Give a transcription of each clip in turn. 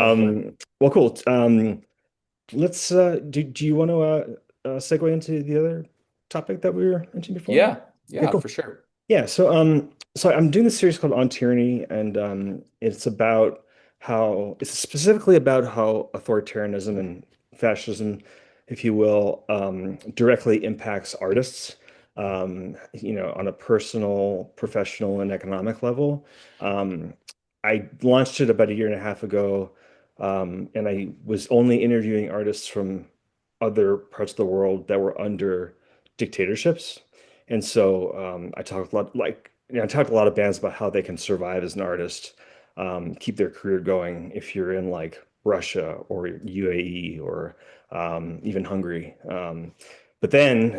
Well, cool. Let's do you want to segue into the other topic that we were mentioning before? Yeah, Okay, yeah, cool. for sure. Yeah, so I'm doing this series called On Tyranny, and it's about how it's specifically about how authoritarianism and fascism, if you will, directly impacts artists, on a personal, professional, and economic level. Um, I launched it about a year and a half ago, and I was only interviewing artists from other parts of the world that were under dictatorships. And so I talked a lot, I talked a lot of bands about how they can survive as an artist, keep their career going if you're in like Russia or UAE or even Hungary. But then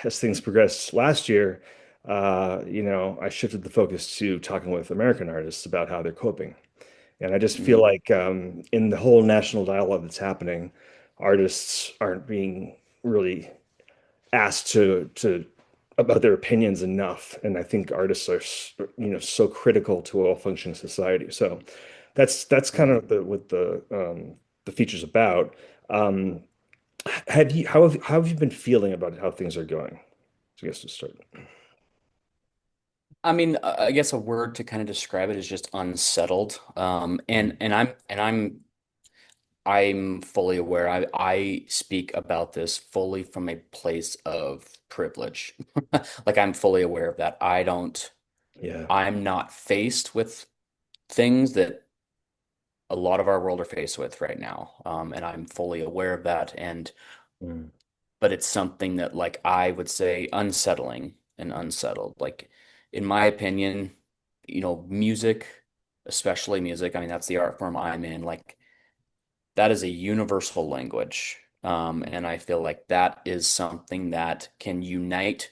as things progressed last year, I shifted the focus to talking with American artists about how they're coping. And I just feel Mm, like in the whole national dialogue that's happening, artists aren't being really asked to about their opinions enough, and I think artists are so critical to a well-functioning society. So that's kind mm. of the features about. Um, how have you been feeling about how things are going? So I guess to start. I mean, I guess a word to kind of describe it is just unsettled. And I'm fully aware. I speak about this fully from a place of privilege. Like I'm fully aware of that. Yeah. I'm not faced with things that a lot of our world are faced with right now. And I'm fully aware of that. Mm. But it's something that like I would say unsettling and unsettled. Like in my opinion, music, especially music, I mean that's the art form I'm in, like that is a universal language. And I feel like that is something that can unite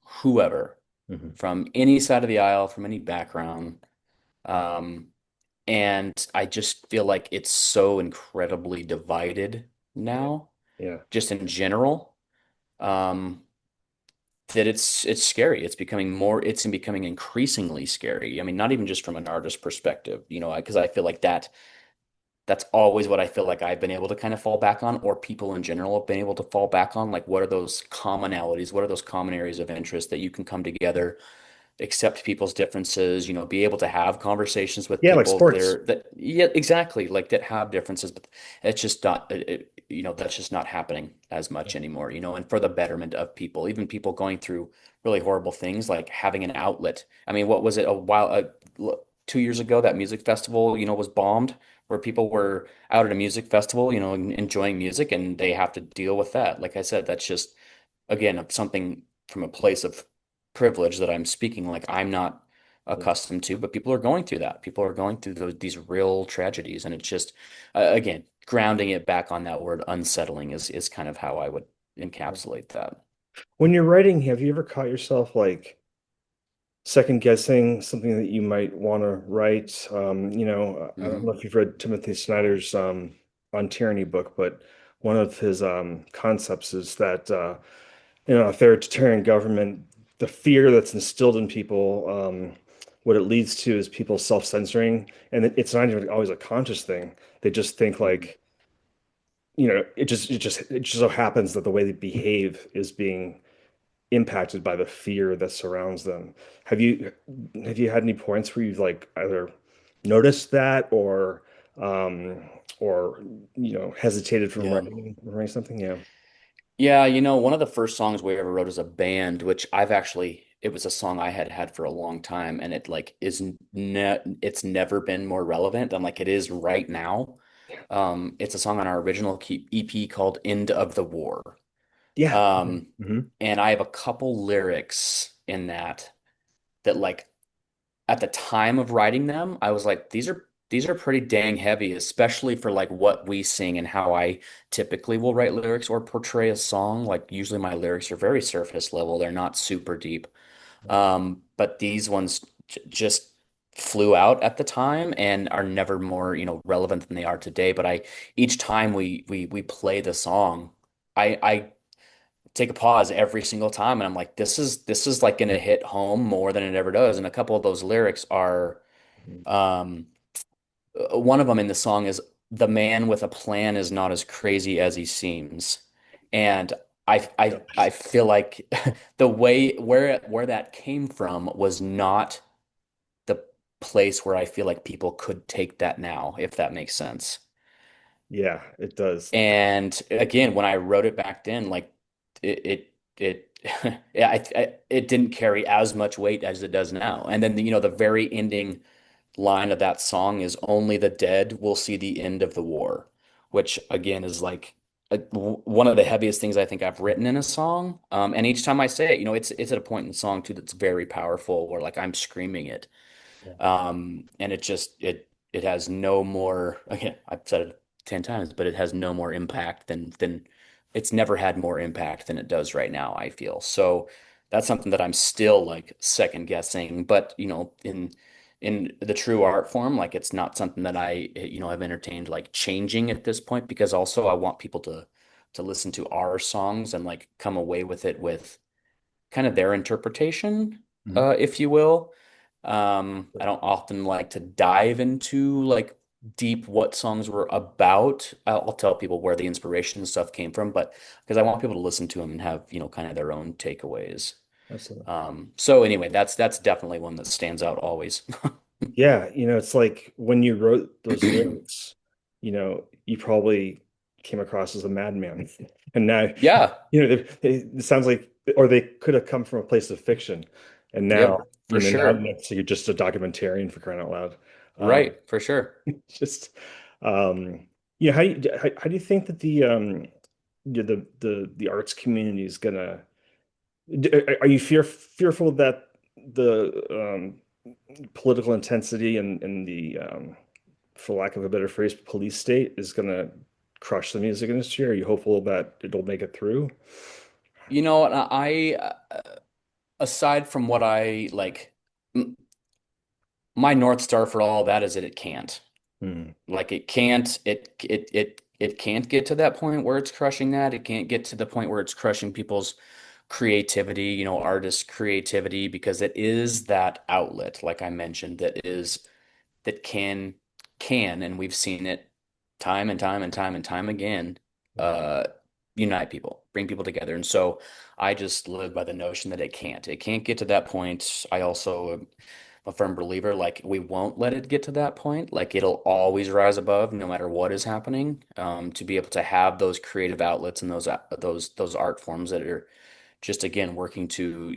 whoever Mhm. from any side of the aisle, from any background. Um, and I just feel like it's so incredibly divided Yeah. now, Yeah. just in general. Um, that it's scary. It's becoming increasingly scary. I mean, not even just from an artist perspective, because I feel like that's always what I feel like I've been able to kind of fall back on, or people in general have been able to fall back on. Like, what are those commonalities? What are those common areas of interest that you can come together, accept people's differences, be able to have conversations with Yeah, like people sports. yeah, exactly, like that have differences, but it's just not, that's just not happening as much anymore, and for the betterment of people, even people going through really horrible things, like having an outlet. I mean, what was it a while, 2 years ago, that music festival, was bombed, where people were out at a music festival, enjoying music, and they have to deal with that. Like I said, that's just, again, something from a place of privilege that I'm speaking like I'm not Yeah. accustomed to, but people are going through that. People are going through these real tragedies, and it's just, again, grounding it back on that word unsettling is kind of how I would encapsulate that. When you're writing, have you ever caught yourself like second guessing something that you might want to write? I don't Hmm. know if you've read Timothy Snyder's On Tyranny book, but one of his concepts is that authoritarian government, the fear that's instilled in people, what it leads to is people self-censoring, and it's not even always a conscious thing. They just think Hmm. like, it just so happens that the way they behave is being impacted by the fear that surrounds them. Have you have you had any points where you've like either noticed that um or hesitated from Yeah. writing something? Yeah. Yeah, one of the first songs we ever wrote as a band, which it was a song I had had for a long time, and it like it's never been more relevant than like it is right now. It's a song on our original EP called End of the War. Yeah. Um, Hmm. and I have a couple lyrics in that like at the time of writing them, I was like, these are pretty dang heavy, especially for like what we sing and how I typically will write lyrics or portray a song. Like usually my lyrics are very surface level. They're not super deep. But these ones just flew out at the time and are never more, relevant than they are today. But each time we play the song, I take a pause every single time, and I'm like, this is like gonna hit home more than it ever does. And a couple of those lyrics are, um, one of them in the song is the man with a plan is not as crazy as he seems. And I feel like the way where that came from was not the place where I feel like people could take that now, if that makes sense. Yeah, it does. And again, when I wrote it back then, like it yeah, it didn't carry as much weight as it does now. And then the very ending line of that song is only the dead will see the end of the war, which again is like one of the heaviest things I think I've written in a song. And each time I say it, it's at a point in the song too that's very powerful where like I'm screaming it. Yeah. And it has no more, again, I've said it 10 times, but it has no more impact than it's never had more impact than it does right now, I feel. So that's something that I'm still like second guessing, but in the true art form, like it's not something that I've entertained like changing at this point because also I want people to listen to our songs and like come away with it with kind of their interpretation, Mhm. if you will. I don't often like to dive into like deep what songs were about. I'll tell people where the inspiration and stuff came from, but because I want people to listen to them and have, kind of their own takeaways. Absolutely. So anyway, that's definitely one that stands out always. Yeah, it's like when you wrote those lyrics, you probably came across as a madman. And now, Yeah. it sounds like, or they could have come from a place of fiction. And now, Yep, for now sure. next you're just a documentarian for crying out loud. Um, Right, for sure. just, how do you think that the arts community is gonna, are you fearful that the political intensity and the for lack of a better phrase, police state is going to crush the music industry? Are you hopeful that it'll make it through? You know, what, aside from what I like, my North Star for all of that is that it can't. Hmm. Like it can't get to that point where it's crushing that. It can't get to the point where it's crushing people's creativity, artists' creativity, because it is that outlet, like I mentioned, that can, and we've seen it time and time and time and time again, uh, unite people, bring people together. And so I just live by the notion that it can't. It can't get to that point. I also am a firm believer, like we won't let it get to that point. Like it'll always rise above, no matter what is happening. To be able to have those creative outlets and those art forms that are just again working to,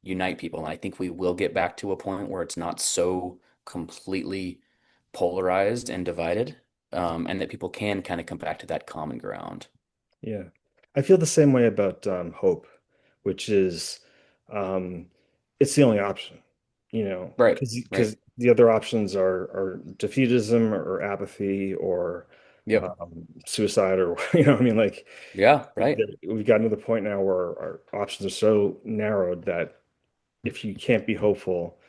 unite people. And I think we will get back to a point where it's not so completely polarized and divided, and that people can kind of come back to that common ground. Yeah. I feel the same way about hope, which is um, it's the only option, Right, because right. the other options are defeatism or apathy or Yep. suicide or I mean, like Yeah, right. we've gotten to the point now where our options are so narrowed that if you can't be hopeful,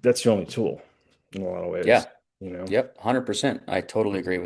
that's your only tool in a lot of ways, Yeah. you know? Yep. 100%. I totally agree with